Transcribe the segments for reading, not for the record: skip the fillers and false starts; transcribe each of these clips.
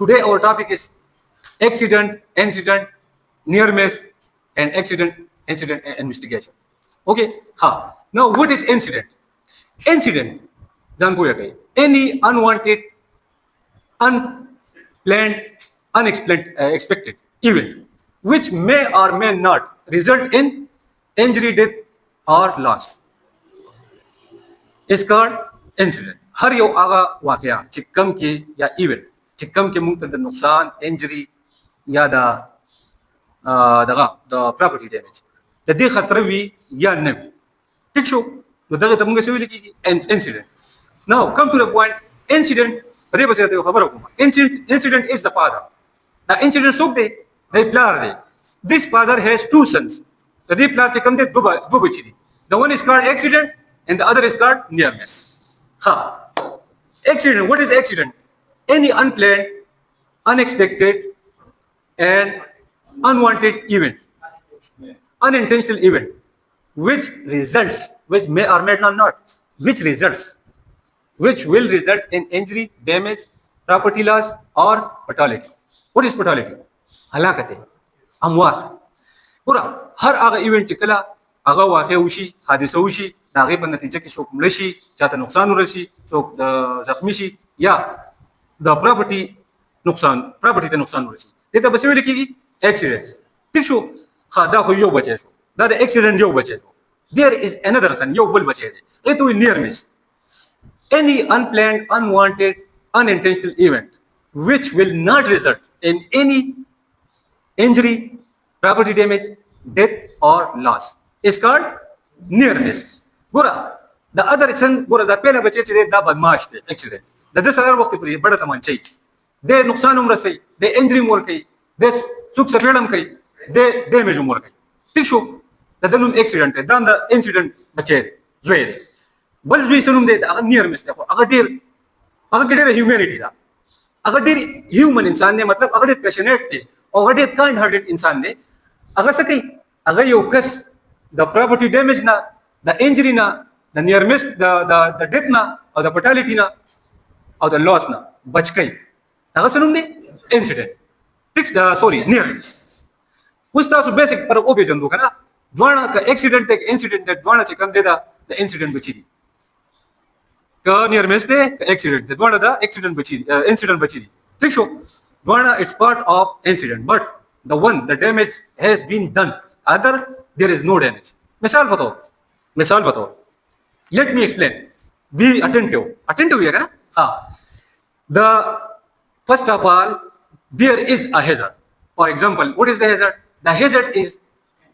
Today our topic is accident, incident, near miss, and incident and investigation. Okay. Now what is incident? Incident, जानपूया काही. Any unwanted, unplanned, expected event which may or may not result in injury, death, or loss is called incident. हर यो आगा वाकया चिक्कम के या इवेंट चिक्कम के मुंतद नुकसान इंजरी या the property damage the दे खतरे भी या नबी ठीक शो तो दगा तमुंगे से भी लिखी incident. Now come to the point. Incident अरे बस याद खबर हो incident is the father. The incident सोक दे they प्लार दे. This father has two sons. The दे प्लार चिक्कम दे दो बच्ची दी. The one is called accident and the other is called near miss. Accident. What is accident? Any unplanned, unexpected, and unwanted event, unintentional event, which may or may not, which will result in injury, damage, property loss, or fatality. What is fatality? हलाकत अमवात पूरा हर आगा इवेंट चिकला आगा वाक़या उशी हादिसा उशी नागे पर नतीजे की शोक मलशी चाहता नुकसान हो रही शोक जख्मी शी या द प्रॉपर्टी ते नुकसान हो रही देता बस ये लिखी एक्सीडेंट ठीक शो खादा हो यो बचे शो दा एक्सीडेंट यो बचे शो देयर इज अनदर सन यो बल बचे दे ये तो near miss any unplanned, unwanted, unintentional event which will not result in any injury, property damage, death, or loss is called near miss. Gura, the other son, Gura, the pena bache chide da badmash de accident. The this other वक्त पर ये बड़ा तमान चाहिए. दे नुकसान उम्र से, दे इंजरी मोर कई, दे सुख सफेदम कई, दे डैमेज उम्र कई. ठीक शो, the दनुम accident है, दान the incident बचे दे, जोए दे. बल जो इसनुम दे अगर नियर मिस देखो अगर डेर ह्यूमैनिटी था अगर डेर ह्यूमन इंसान ने मतलब अगर डेर पैशनेट थे और अगर डेर काइंड हार्टेड इंसान ने अगर सके अगर यो कस द प्रॉपर्टी डैमेज ना द इंजरी ना the near miss the death ना और द फैटालिटी ना और द लॉस ना बच गई अगर सुनुम दे इंसिडेंट ठीक सॉरी नियर मिस उस तरह से बेसिक पर ओबे जंदू का ना द्वारा का एक्सीडेंट एक इंसिडेंट द्वारा से कम देदा द इंसिडेंट बची थी का नियर मिस दे एक्सीडेंट दे द्वारा द एक्सीडेंट बची इंसिडेंट बची थी ठीक शो द्वारा it's part of incident but the one the damage has been done other there is no damage मिसाल बताओ let me explain be attentive है ना हां the first of all there is a hazard for example what is the hazard is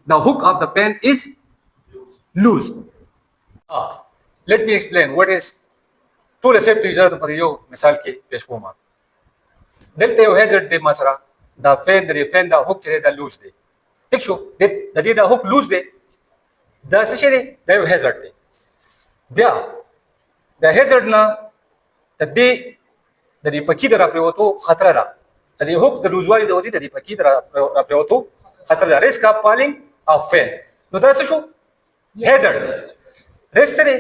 the hook of the pen is loose let me explain what is tool safety jada par yo misal ke pesh koma delte yo hazard de masara da fan da hook chede da loose de tik sho de da hook loose de da se de da yo hazard de bia da hazard na da pakida ra prewoto khatra ra da hook da loose wali da hoji da pakida ra prewoto khatra da risk of falling of fan no da se sho hazard risk se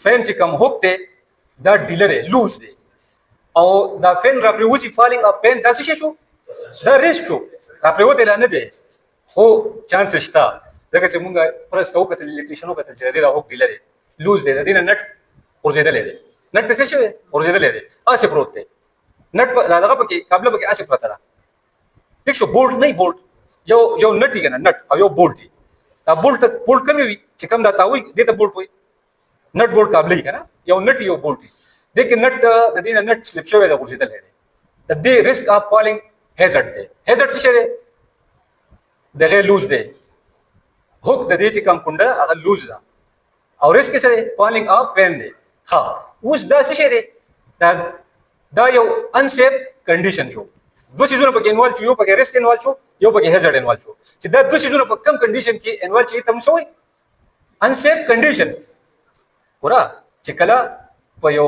fan चिकम हुक दे the dealer है लूज दे और the fan रापरे उसी falling of pain the सिशो the risk show रापरे वो देला न दे हो चांस स्टा दगे से मुंगा फरस का होकत इलेक्ट्रिशियन होकत जरे द हुक डीलर है लूज दे दिन नट और जेदा ले दे नट से शो और जेदा ले दे आसे प्रोत दे नट दादा का के काबला के आसे प्रोत ठीक शो बोल्ट नहीं बोल्ट यो नट ही ना नट और यो बोल्ट ही द बोल्ट कमी चिकम दा तावी दे द बोल्ट होई नट बोल्ट काबले ही ना यो नट यो बोल्ट देख नट दिन नट स्लिप शो वेदा कुछ दे द दे रिस्क ऑफ फॉलिंग हैजर्ड से दे दे लूज दे हुक द दे चिकम कुंडा अगर लूज दा और रिस्क से फॉलिंग ऑफ पेन दे हां उस द से दे दा यो अनसेफ कंडीशन शो दो चीजों पर इन्वॉल्व छो यो पर रिस्क इन्वॉल्व छो यो पर हैजर्ड इन्वॉल्व छो सीधा दो चीजों पर कम कंडीशन की इन्वॉल्व चाहिए तम सोई अनसेफ कंडीशन पूरा चिकला पर यो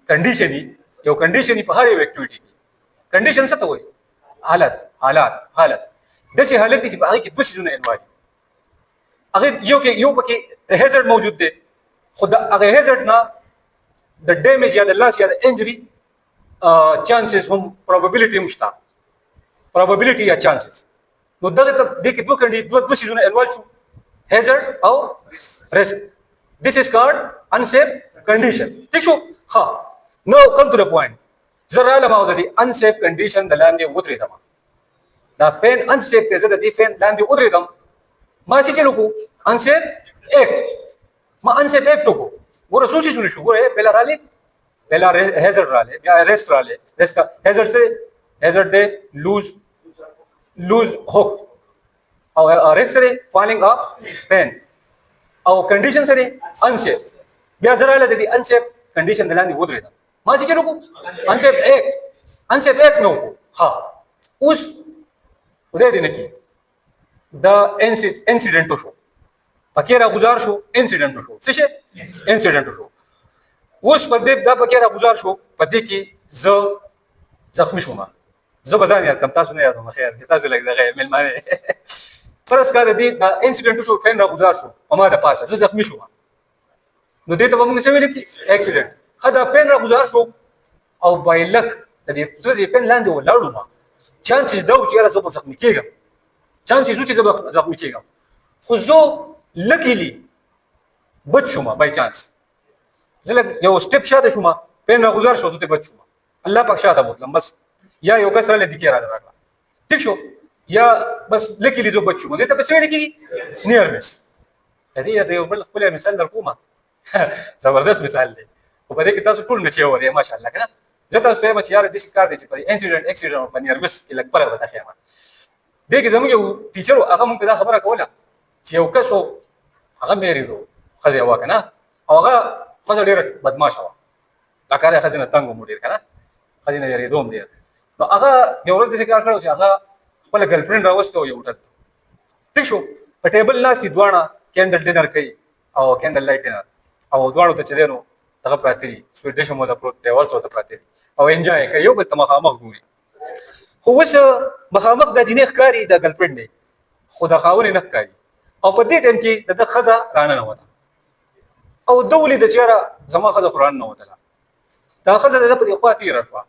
कंडीशन पर हर एक्टिविटी की कंडीशन से तो होई हालात दसी हालत दी आगे की दुश जुने इन्वाइट अगर यो के हैजर्ड मौजूद दे खुद अगर हैजर्ड ना द डैमेज या द लॉस या द इंजरी chances هم probability مشته probability یا chances نو دغه ته د کې دوه شیزونه انوالو شو hazard او risk this is called unsafe condition ٹھیک شو ها now come to the point زرا له ما د unsafe condition د لاندې ودرېدم دا فین unsafe ته زه د دې فین لاندې ودرېدم ما چې چلو کو unsafe act ما unsafe act کو ګوره څو شیزونه شو ګوره پهلا رالی पहला हैजर्ड वाले या रेस्ट वाले रेस्ट का हैजर्ड से हैजर्ड दे लूज हुक और रेस्ट से फॉलिंग ऑफ पेन और कंडीशन से अनसेफ या जरा ले दी अनसेफ कंडीशन दिलानी वो रहता माजी चलो को अनसेफ एक में को हां उस उदय दिन की द इंसिडेंट तो शो पकेरा गुजार शो इंसिडेंट तो शो से इंसिडेंट तो शो اوس په دې دا پکې را گزار شو په دې کې زه زخمی شوم زه بزان یاد کم تاسو نه یادوم خیر تاسو لګ دغه ملمانه پرس کار دې دا انسیډنټ شو فین را گزار شو په ما د پاسه زه زخمی شوم نو دې ته موږ څه ویل کی اکسیډنټ خدا فین را گزار شو او بایلک د دې فین لاندې ولاړو ما چانسز دا چې را زه زخمی کېږم چانسز چې زه زخمی کېږم خو زه لکیلی بچ شوم بای چانس زلک یو سټپ شاته شوم پین غزار شو ته بچ شوم الله پاک شاته بوتلم بس یا یو کس را لدی کې را راغله ٹھیک شو یا بس لکه لیزو بچ شوم دې ته څه ویل کیږي نیر مس دې یو بل خپل مثال درکوما زبردست مثال دی او په دې کې تاسو ټول نشي اورئ ماشاءالله کنه زه تاسو ته مچ یار دې کار دی چې په انسیډنټ اکسیډنټ په نیر مس کې لګ پر وته خیمه دې کې زموږ یو ټیچر هغه موږ ته خبره کوله چې یو کس هغه مېری وو خزه واکنه او هغه خزه ډیر بدمعاش و دا کار خزینه تنګ مو ډیر کنه خزینه یې دوم ډیر نو هغه یو ورځ څه کار کړو چې هغه خپل ګرل فرند راوستو یو وټل ٹھیک شو په ټیبل لاستي دوانه کینډل ډینر کوي او کینډل لایټ ډینر او دوانو ته چلینو هغه پراتی سویټ ډیش مو د پروت دیوال سو ته پراتی او انجوای کوي یو بل مخامخ ګوري خو وس مخامخ د جنې ښکاری د ګرل فرند خو د خاورې نه ښکاری او په دې ټیم کې د خزه رانه نه وته او دولي د چیرې زما خزه قران نه وته دا خزه د په خوا تیر شو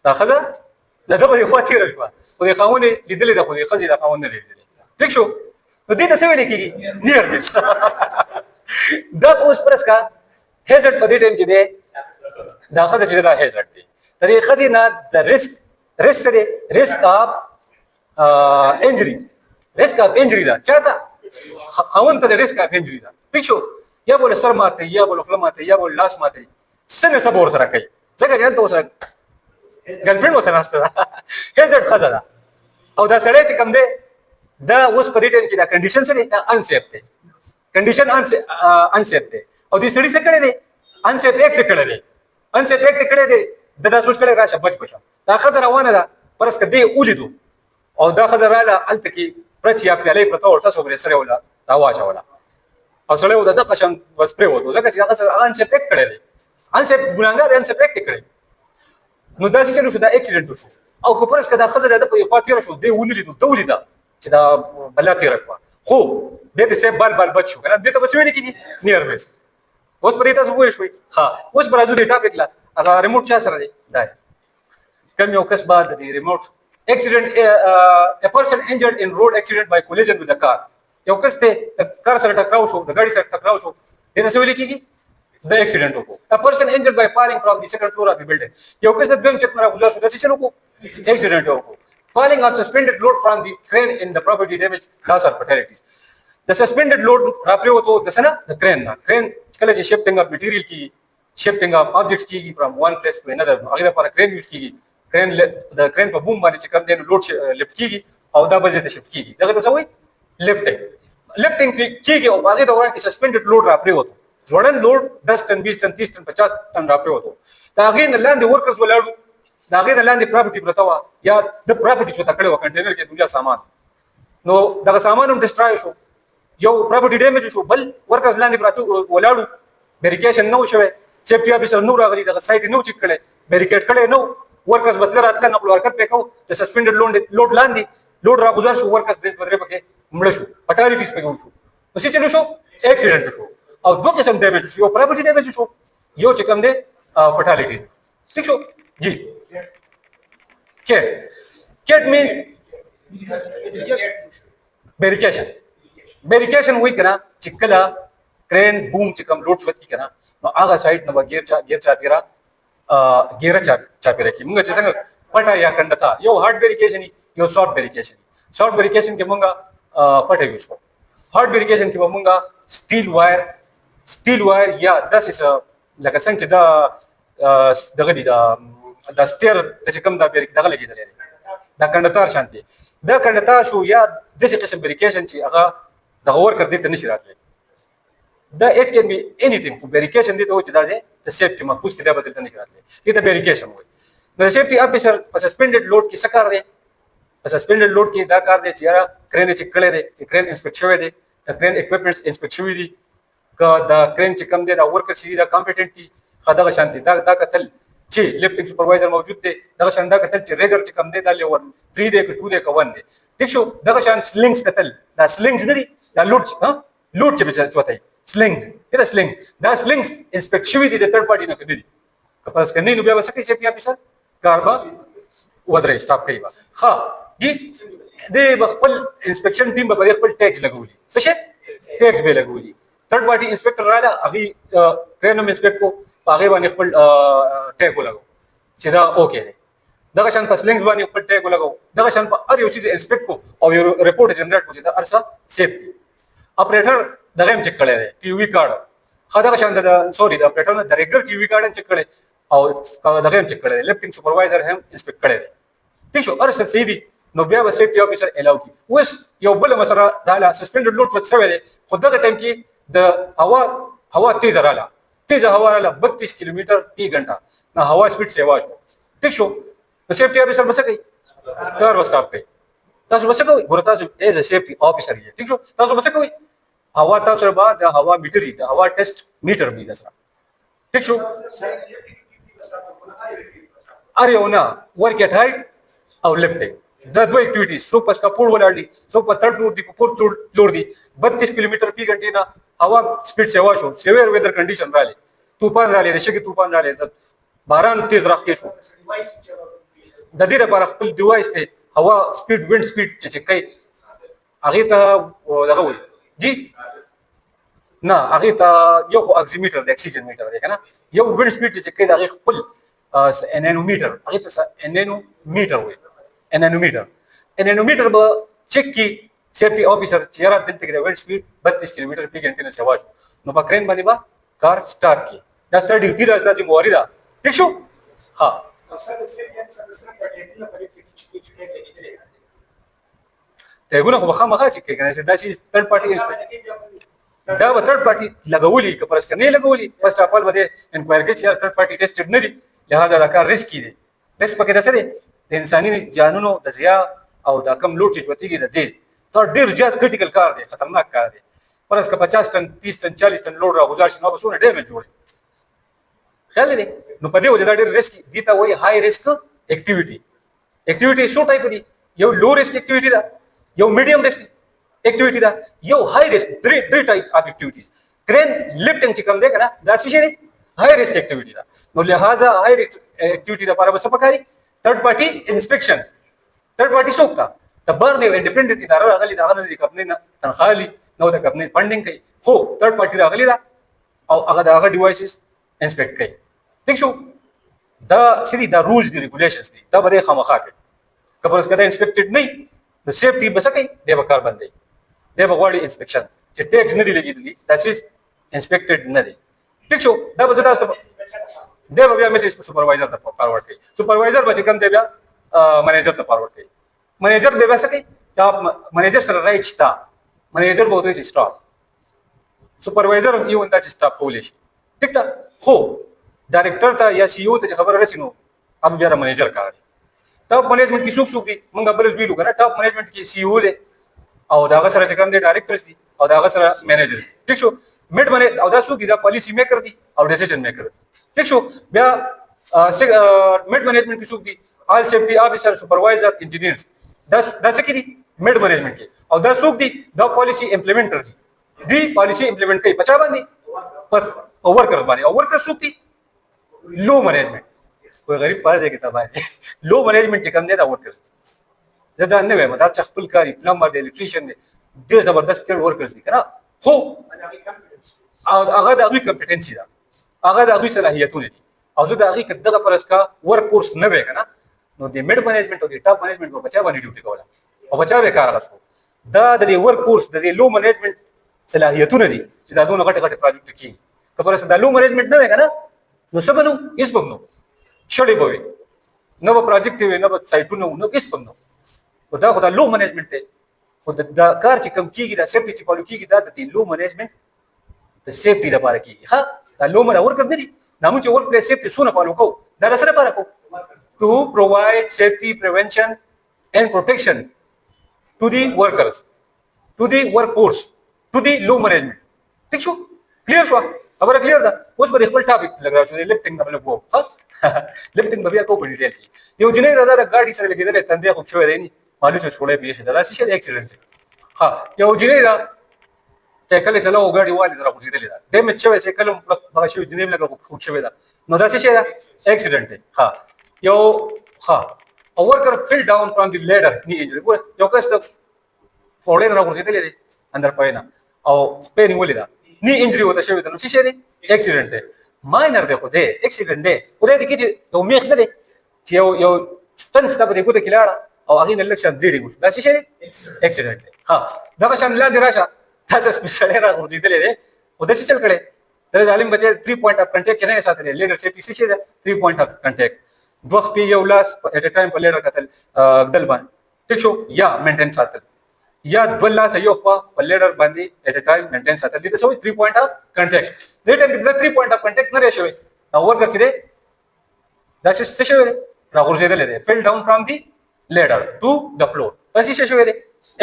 دا خزه د په خوا تیر شو خو د خاونې لیدلې د خو د خزه د خاون نه لیدلې ٹھیک شو نو دې ته څه ویل کېږي نیر مس دا اوس پرس کا هیزرد په دې ټیم کې دی دا خزه چې دا هیزرد دی د خزه نه د ریسک اف انجری دا چاته خاون ته د ریسک اف انجری دا ٹھیک شو یا بوله سر ماته یا بوله خپل ماته یا بوله لاس ماته څنګه صبر سره کوي ځکه چې انت سره ګرلفرند وسره نشته هیزرد خزه ده او دا سړی چې کوم دی دا اوس په دې ټیم کې دا کنډیشن سره انسیف دی کنډیشن انسیف دی او دې سړی څه کړی دی انسیف اکټ کړی دی دا سوچ کړی راشه بچ دا خزه روانه ده پرس کدی ولیدو او دا خزه رااله الته کې پرچیا پیالې پرته ورته سره سره ولا دا واچوله او سره و د قشن بس پرې وته ځکه چې هغه سره انسیف اکټ کړی دی انسیف ګناګار انسیف اکټ کړی نو دا چې شو دا اکسیډنټ وشو او کو پرس کدا خزه د په خوا تیر شو دی ولیدو دولیدا چې دا بلا تیر شو خو دې ته بال بچ شو کنه دې ته بس ویني کیږي نیر ویس اوس پرې تاسو وایي شوي ها اوس پر راځو دې ټاپک لا هغه ریموټ چا سره دی دا کوم یو کس بعد دی ریموټ accident a person injured in road accident by collision with a car یو کس ته کار سره ټکراو شو د غاډي سره ټکراو شو دې څه ویل کیږي د اکسیډنټ وکړو a person injured by falling from the second floor of the building یو کس د دویم چت نه گزار شو د څه وکړو اکسیډنټ وکړو falling on suspended load from the crane in the property damage loss or fatalities the suspended load راپریو ته د سنه د کرین کله چې shifting of material کی shifting of objects کیږي from one place to another هغه لپاره کرین یوز کیږي کرین د کرین په بوم باندې چې کوم دی لوډ لفټ کیږي او دا بل ځای ته شفټ کیږي دغه څه وایي لفټینګ کیږي او هغه دوران کې سسپینډډ لوډ راپری وته ځوړن لوډ 10 ټن 20 ټن 30 ټن 50 ټن راپری وته دا هغه نه لاندې ورکرز ولاړو دا هغه نه لاندې پراپرټي پرتا و یا د پراپرټي چې تکړه و کنټینر کې دنیا سامان نو دا سامان هم ډسټرای شو یو پراپرټي ډیمیج شو بل ورکرز لاندې پراته ولاړو بیریکیشن نو شوه سیفټي افیسر نو راغلی دا سایت نو چیک کړي بیریکیټ کړي نو ورکرز بدل راتله نو ورکت پکاو د سسپینډډ لوډ لاندې لوډ را گزار شو ورکرز دې بدره پکې مړ شو فټالیټیز پکې شو نو څه چلو شو اکسیډنټ شو او دوه قسم ډیمیج شو یو پراپرټي ډیمیج شو یو چې کوم دی فټالیټیز ٹھیک شو ji cat cat means बेरिकेशन बेरिकेशन हुई करा चिक्कला crane boom चिकम लोड स्वती करा no aga side no gear chapira gear chapira ki munga chesanga pata ya kandata yo hard verification yo short verification ke munga pata use ko hard verification ki munga steel wire ya das is like a sanch da daga di da stair ta chikam da verification daga lagi da kandatar shanti da kandatar shu ya this qism verification chi aga da work kar dit nishirat le ده it can be anything for verification دي تو ده زي السيفتي مفروض كده بدل تاني كده كده verification هو ده safety officer suspended load की सकार दे suspended load की दा कार दे chia crane check करे दे crane inspection they the crane equipment inspection दे का दा crane check कम दे दा worker सी दा competent थी खदा का शांति दा कतल ची lifting supervisor मौजूद दे दा शांदा कतल ची रेगर चेक कम दे दा लेवर 3 दे 2 दे का 1 दे ठीक शो दा शांत slings कतल दा slings नहीं दा load हाँ load ची बेचा चौथा slings ida slings inspection di third party na kadi kapas kanni no biya sakay safety officer karba wadre stop kai ba ha ji de baqbal inspection team ba baqbal tags laguli sashi tags be laguli third party inspector rala agi crane inspect ko age ba baqbal tag ko lago sida okay ne daga shan pas slings ba baqbal tag ko lago daga shan pa ar yo chीज inspect ko aur yo report generate ko sida arsa safety operator दगेम चेक करे TV card खदा का शांत sorry the operator ने director TV card check करे और दगेम चेक करे लिफ्टिंग सुपरवाइजर हम इंस्पेक्ट करे ठीक शो अरसल सईदी नो बिया सेफ्टी ऑफिसर एलाउ की वस यो बल मसरा डाला सस्पेंडेड लोड फट सवेले खुदा का टाइम की द हवा तेज राला तेज हवा राला 32 किलोमीटर प्रति घंटा ना हवा स्पीड से आवाज ठीक शो द सेफ्टी ऑफिसर बस गई कार वो स्टॉप गई तासु बस गई गुरता एज अ सेफ्टी ऑफिसर ये ठीक शो तासु बस गई हवा तासर बा द हवा मीटर द हवा टेस्ट मीटर भी दसरा ठीक शो अरे ओना वर्क एट हाइट और लिफ्टिंग द दो एक्टिविटीज सो पस का पूर्व वाली सो पर थर्ड फ्लोर दी फोर्थ फ्लोर दी 32 किलोमीटर प्रति घंटे ना हवा स्पीड से हवा शो सेवियर वेदर कंडीशन राले तूफान राले रेशे के तूफान राले तब बारान तेज रखते शो ददीर पर खपल डिवाइस थे हवा स्पीड विंड स्पीड चेक कई आगे ता लगा जी ना आगे ता यो ऑक्सीमीटर द ऑक्सीजन मीटर देखा ना यो विंड स्पीड चेक कई आगे फुल एनेनोमीटर आगे ता एनेनोमीटर हुए एनेनोमीटर ब चेक की सेफ्टी ऑफिसर चेहरा दिन तक विंड स्पीड 32 किलोमीटर प्रति घंटे से आवाज नो बा क्रेन बनी बा कार स्टार्ट की दस ड्यूटी रास्ता जी मोरीदा ठीक शो हां تقول اخو بخا مخا چکه کنه دا شي third party دا به third party لګولي که پرس کنه لګولي فرست اف اول بده انکوائر کې چې third party ټیسټډ نه دي لہذا دا کار ریسک دی ریسک پکې ده څه دی د انساني جانونو د زیا او دا کم لوټ چې وتیږي د دې تر ډیر زیات کریټیکل کار دی خطرناک کار دی پرس که 50 ټن 30 ټن 40 ټن لوډ را گزار شي نو بسونه ډیمیج جوړي خیال دی نو په دې وجه دا ډیر ریسک دی ته وایي های ریسک اکټیویټي شو ټایپ دی یو لو ریسک اکټیویټي ده یو میډیم ریسک اکټیویټي ده یو های ریسک درې ټایپ اف اکټیویټیز کرین لفټینګ چې کوم دی کنه دا څه شي دی های ریسک اکټیویټي ده نو لہذا های ریسک اکټیویټي لپاره څه پکاري third party inspection third party सोखता तबर ने इंडिपेंडेंट इदारा रागली दागने दी कंपनी ना तनखाली नो द कंपनी फंडिंग कई हो थर्ड पार्टी रागली दा और अगर दागा डिवाइसेस इंस्पेक्ट कई ठीक शो दा सिटी दा रूल्स दी रेगुलेशंस दी दा बदे खमखा के कबर कदा इंस्पेक्टेड नहीं तो सेफ्टी बस कई दे बकार बंदे दे बगवाड़ी इंस्पेक्शन जे टैक्स नहीं लगी दी दैट इज इंस्पेक्टेड नहीं ठीक शो दा बस दा दे बया मैसेज सुपरवाइजर द फॉरवर्ड कई सुपरवाइजर बचे कम दे बया मैनेजर द फॉरवर्ड कई मैनेजर दे वैसे कई top manager sir right staff manager बहुत है स्टाफ सुपरवाइजर ये उनका स्टाफ पोलिश ठीक था हो डायरेक्टर था या सीईओ ते खबर रसिनो अब बिया मैनेजर का टॉप मैनेजमेंट की सुख दी मंगा बरस वी लुगा टॉप मैनेजमेंट की सीईओ ले और दागा सर से कम दे डायरेक्टर्स दी और दागा सर मैनेजर्स ठीक शो मिड मैने और दा सु दी दा पॉलिसी मेकर दी और डिसीजन मेकर ठीक शो बिया मिड मैनेजमेंट की सुख दी all safety officer supervisor engineers 10 की दी मिड मैनेजमेंट की और 10 सुख दी द पॉलिसी इंप्लीमेंटर दी पॉलिसी इंप्लीमेंट कई 50 बंदी पर ओवर कर बानी ओवर कर सुख दी लो मैनेजमेंट کوئی غریب پاره کې تباہي لو منیجمنت چې کوم دی دا ورکرز زه دا نه وایم دا چې خپل کاری پلمبر دی الکتریشن دی ډېر زبردست کړ ورکرز دي کنه خو هغه د هغوی کمپټنسي ده هغه د هغوی صلاحیتونه دي او زه د هغې که دغه پرس کا ورک فورس نه وی که نه نو د میډ منیجمنټ او د ټاپ منیجمنټ به په چا باندې ډیوټي کوله او په چا به کار اخیستو دا د دې ورک فورس د دې لو منیجمنټ صلاحیتونه دي چې دا دونه غټ پروجیکټ کېږي که پرس دا لو منیجمنټ نه وی که نه نو څه به نو هېڅ به نو شړې به وي نه به پروجیکټ وي نه به سایټونه وو نه هېڅ به نو خو دا خو دا لو منیجمنټ دی خو دا کار چې کم کېږي دا سیفټي چې فالو کېږي دا د دې لو منیجمنټ د سیفټي لپاره کېږي ښه دا لو منه ورکر نه دي دا موږ چې ورک پلیس سیفټي څونه فالو کوو دا د څه لپاره کوو to provide safety, prevention and protection to the workers, to the workforce, to the low management. ٹھیک شو کلیئر شو خبره کلیئر ده اوس به خپل ټاپک لګ را شو لفټینګ نه بلګو ها لفټینګ به بیا کو په ډیټیل کې یو جنې راځه گاډي سره لګیدل تندې خو شوې دی مالو څه شوړې به دا شي د اکسیډنټ ها یو جنې را چې کله چلو گاډي والی درا خوځیدلې ده د مې چې وسه کله هغه شو جنې لګو خو شوې ده نو دا څه شي ده اکسیډنټ ها یو ها a worker fell down from the ladder knee injury یو کس ته فوړې نه راغورځېدلې دي اندر پاینه او سپین ولې ده knee injury وته شوی ده نو څه شي دی اکسیډنټ دی ماینر دی خو دی اکسیډنټ دی خو دې کې چې یو میخ نه دی چې یو ستن ستبه دی ګوته کې لاړه او هغې نه لږ شان بلیډینګ وشو دا څه شی دی اکسیډنټ دی ها دغه شان لاندې راشه تاسو سړی راغورځېدلی دی خو داسې چل کړی د ظالم بچی 3 پوینټ اف کنټیکټ کې نه یې ساتلی لیډر سیفټي څه شی دی 3 پوینټ اف کنټیکټ دوه خپې یو لاس ایټ ا ټایم په لیډر کتل ګدل باندې ټیک شو یا مینټین ساتل یا دوه لاس یو خوا په لیډر باندې ایټ ا ټایم مینټین ساتل دي څه وایي 3 پوینټ اف کنټیکټ دې ټایم کې 3 پوینټ اف کنټیکټ نه شوی او ورکر چې دی دا څه شوی دی راغورځېدلی دی فیل ډاون فرام دی لیډر ټو د فلور داسې څه شوی دی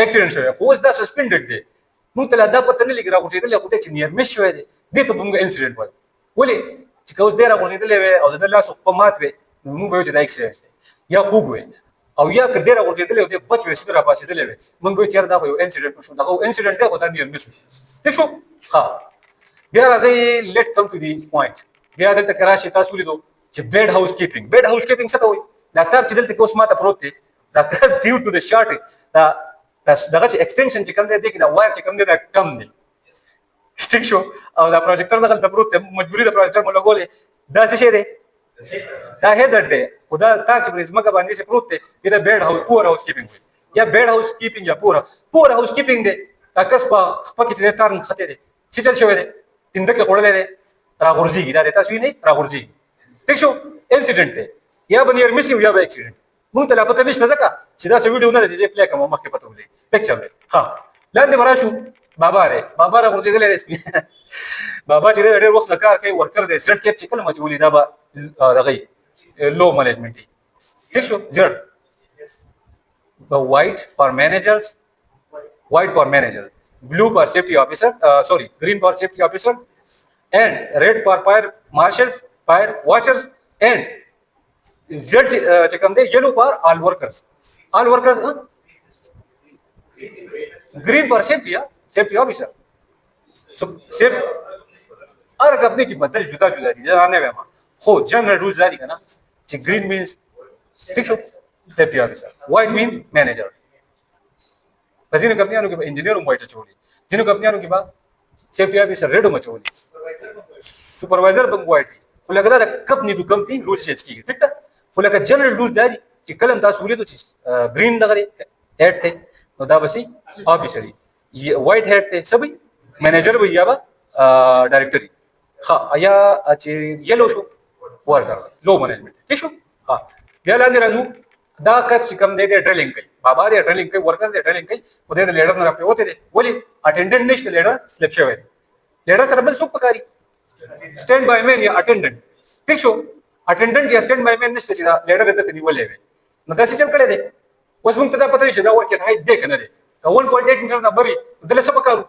اکسیډنټ شوی خو اوس دا سسپینډډ دی موږ ته لا دا پته نه لګي راغورځېدلی خو دی چې نیئر مس شوی دی دې ته به موږ انسیډنټ وایو ولې چې که اوس دی راغورځېدلی وی او د ده لاس خو مات وی نو موږ به وایو چې دا اکسیډنټ دی یا خوږ وی او یا که دی راغورځېدلی او دی بچ وی سیده راپاڅېدلی وی موږ به وایو چې یاره دا خو یو انسیډنټ وشو دغه انسیډنټ دی خو دا نیئر مس وشو ټیک شو ښه بیا راځئ لیټ کم ټو دی پوینټ بیا دلته که راشئ تاسو ولیدو چې بیډ هاوس کیپینګ بیډ هاوس کیپینګ څه ته وایي دا کار چې دلته کې اوس ماته پروت دی دا کار ډیو ټو د شارټ دا دغه چې ایکسټینشن چې کوم دی دی کې دا وایر چې کوم دی دا کم دی ټیک شو او دا پروجیکټر دغلته پروت دی مجبوري د پروجیکټر مو لګولې دا څه شی دی دا هیزر دی خو دا تاسې پرې ځمکه باندې چې پروت دی دا بیډ هاوس پور هاوس کیپینګ یا بیډ هاوس کیپینګ یا پور هاوس کیپینګ دی دا کس په کې چې تار نښتی دی چې چل شوی دی تنده کې خوړلی دی راغورځېږي دا دی تاسو وینئ راغورځېږي ټیک شو انسیډنټ دی یا به نیئر مس یا به اکسیډنټ مونږ ته لا پته نشته ځکه چې داسې ویډیو نه ده چې زه پلی کړم او مخکې پته ولګي پکچر دی ښه لاندې به راشو بابا دی بابا راغورځېدلی دی بابا چې دی ډېر وخت نه کار کوي ورکر دی زړ کیپ چې کله مچولي دا به دغه لو منیجمنټ دی ټیک شو زړ white for managers white for managers blue for safety officer green for safety officer and red for fire marshals fire watchers and Z چې کوم دی yellow for all workers green for safety officer so safe هر کمپنی کې بدل جدا جدا دي دا نه وایم خو جنرال رولز دا دي کنه چې green means ٹھیک شو safety officer white means manager په ځینو کمپنیانو کې به انجینیر هم وایټ اچولي ځینو کمپنیانو کې به سیفټي افیسر ریډ هم اچولي سپروایزر به هم وایټ وي خو لکه دا د کمپني ټو کمپني رول چینج کېږي ټیک ده خو لکه جنرال رول دا دي چې کله هم تاسو ولیدو چې ګرین دغه دی هیډ دی نو دا به سي افیسر وي وایټ هیډ دی څه وي منیجر وي یا به ډایرکټر وي ښه یا چې یلو شو ورکر لو منیجمنټ ټیک شو ها بیا لاندې راځو دا کس چې کوم دی ډرلینګ کوي بابا دی ډرلینګ کوي ورکر دی ډرلینګ کوي خو دی د لیډر نه راپریوتی دی ولې اټینډنټ نشته لیډر سلپ شوی دی لیډر سره بل څوک پکاري سټینډ بای مین یا اټینډنټ ټیک شو اټینډنټ یا سټینډ بای مین نشته چې دا لیډر دته نیولې وي نو داسې چل کړی دی اوس موږ ته دا پته چې دا ورکر هایټ دی که نه دی که 1.8 میټر نه بري دله څه پکارو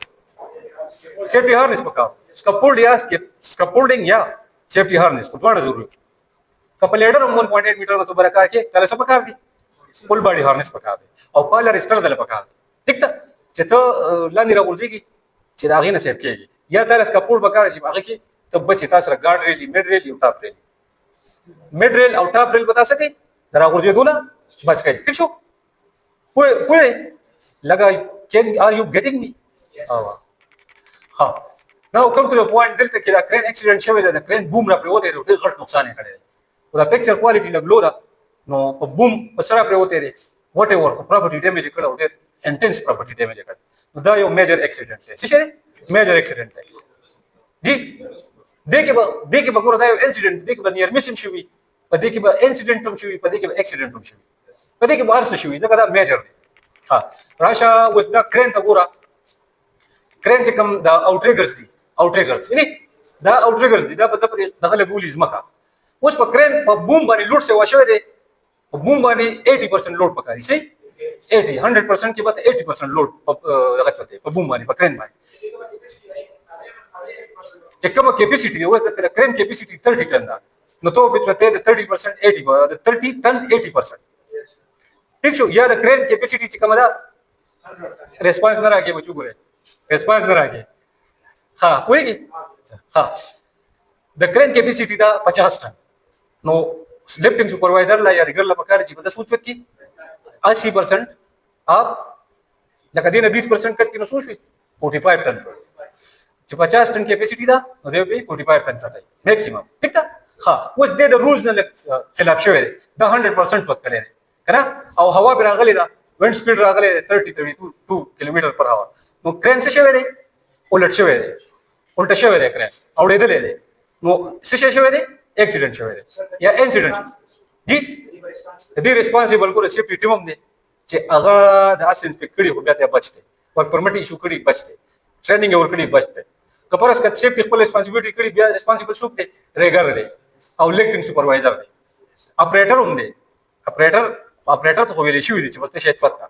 سیفټي هارنس پکارو سکپولډینګ یا سیفټي هارنس خو دواړه ضروري که په لیډر هم 1.8 میټر نه تو بره کار کې تله څه پکار دی فل باډي هارنس پکار دی او پالر اسټر دله پکار دی ټیک ده چې ته لاندې راغورځېږي چې د هغې نه سیف کېږي یا تله سکپولډ پکار شي هغې کې ته بچې تا سره ګارډ ریلي میډ ریلي او ټاپ ریلي mid rail और top rail बता सके दरा गुर्जे दूना बच गए ठीक छो पुए पुए लगा can are you getting me हाँ now come to the point delta kila crane accident shave da crane boom ra pre wote ro khart nuksan hai kare oda picture quality lag loda no boom pasara pre wote re whatever property damage kala wote intense property damage kala da yo major accident hai sishere major accident hai ji deke ba gora da yo incident deke ba near mission shiwi pa deke ba incident tum shiwi pa deke ba accident tum shiwi pa deke ba arsa shiwi da kada major ha rasha was the crane ta gora crane چې کوم د اوټریګرز دي اوټریګرز یعنی دا اوټریګرز دي دا په دغه ګولې ځمکه اوس په کرین په بوم باندې لوډ سیوا شوی دی په بوم باندې 80% لوډ پکاري صحیح 100% کې به 80% لوډ دغه چته په بوم باندې په کرین باندې چې کومه کیپیسټي اوس د کرین کیپیسټي 30 ټن ده نو ته په چته د 30% 80 د 30 ټن 80% ٹھیک شو یا د کرین کیپیسټي چې کومه ده ریسپانس نه راکې بچو ګوره ریسپانس نه راکې ها وایي ها د کرین کیپیسټي دا 50 ټن نو lifting supervisor ला या रिगर ला पकार जी बता सोच की 80% आप लगा देना 20% कट के सोच 45 टन जो 50 टन कैपेसिटी था दे पे 45 टन था मैक्सिमम ठीक था हां वो दे द रूल्स ने खिलाफ शो है द 100% पत करे करा और हवा पे रागले दा विंड स्पीड रागले 32 kilometre per hour no crane से शो है उलट शो है उल्टा शो है क्रेन और दे ले नो से शो है एक्सीडेंट शो है या इंसिडेंट जी दे रिस्पांसिबल को सेफ्टी टीम हमने जे अगा द असेंस पे कड़ी हो गया बचते और परमिट इशू कड़ी बचते ट्रेनिंग और कड़ी बचते कपरस का सेफ्टी को रिस्पांसिबिलिटी कड़ी बिया रिस्पांसिबल सुप दे रेगर दे और लिफ्टिंग सुपरवाइजर दे ऑपरेटर हमने ऑपरेटर तो होवे इशू दी बते शेत पत्ता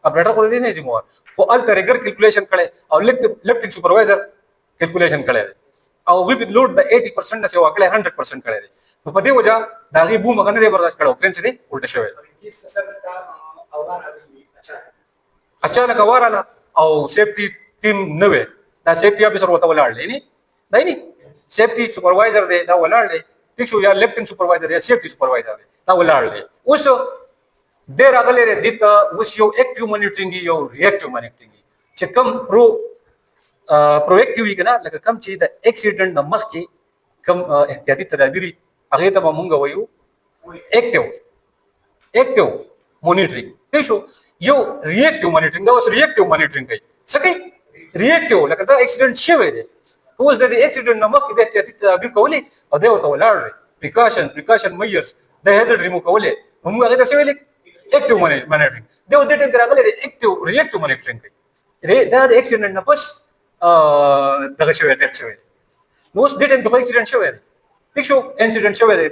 ऑपरेटर को दे नहीं जिम्मेवार वो अल्टर रेगर कैलकुलेशन करे और लिफ्टिंग सुपरवाइजर कैलकुलेशन करे او غي لود د 80% نه سیوا کړي 100% کړي دي په دې وجہ دا غي بو مغنه برداشت کړو کرن څه دي الټه شوی اچانک اوراله او سیفټي ټیم نه وي دا سیفټي افیسر وته ولاړ دی نه نه سیفټي سپروایزر دی دا ولاړ دی ټیک شو یا لیفټینګ سپروایزر یا سیفټي سپروایزر دی دا ولاړ دی اوس ډیر اغله دی ته اوس یو اکټیو مانیټرینګ یو ریاکټیو مانیټرینګ چې کم پروएक्टिव کنا لکه کم چې د اکسیډنټ د مخ کې کم احتیاطي تدابیر هغه ته مونږ وایو اکټیو مانیټرینګ ته شو یو ریاکټیو مانیټرینګ دا اوس ریاکټیو مانیټرینګ کوي څه کوي ریاکټیو لکه دا اکسیډنټ شوی دی اوس د اکسیډنټ نه مخ کې د احتیاطي تدابیر کولې او دا ورته ولاړ پریکاشن میجرز د هازارد ریمو کولې هم هغه ته ویل اکټیو مانیټرینګ دا د دې راغلي اکټیو ریاکټیو مانیټرینګ کوي دا د اکسیډنټ نه پس دغه شوی ډیټ شوی نو اوس ډیټ په اکسیډنټ شوی دی ټیک شو انسیډنټ شوی دی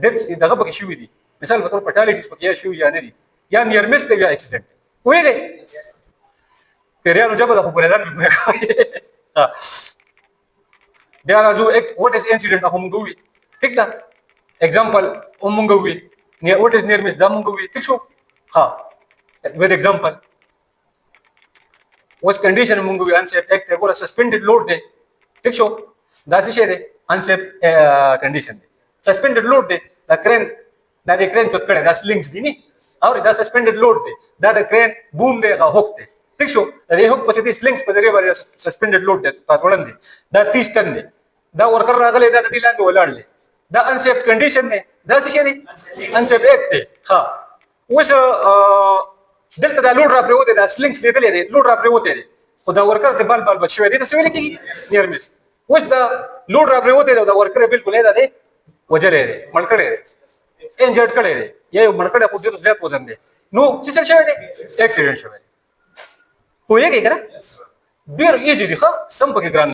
ډیټ دغه پکې شوی دی مثال په تور پټالیټیز پکې شوی یا نه دي یا نیر مس دی یا اکسیډنټ وایي پیریانو جبه د خبره ده ها بیا راځو what is incident هم غوي ټیک ده example هم غوي نه what is near miss دا هم غوي ټیک شو ها with example was condition mungu bi unsafe act agora suspended load de ٹھیک شو دا څه شه ده unsafe condition de suspended load de دا crane دا د crane چوت کړه دا slings دي نه اور دا suspended load de دا د crane boom de ga hook de ٹھیک شو دا hook پسې دي slings په دې باندې suspended load de تاسو وړاندې دا 30 ټن دي دا ورکر راغله دا د لاندې ولاړل دا unsafe condition ne دا څه شه دي unsafe act de ها اوس دلته دا لوډ را پروته دا سلینګز لیدلې دي لوډ را پروته دي خدا ورکر ته بال بچوي دي څه ویل کیږي نیر مس اوس دا لوډ را پروته دا ورکر بالکل دا دي وجلې دي منکړې دي انجرډ کړې دي یو منکړې خو ډیر زیات وزن دي نو څه شوی دي اکسیډنټ شوی وایي کنه ډیر ایزی دي ښه سم پکې ګران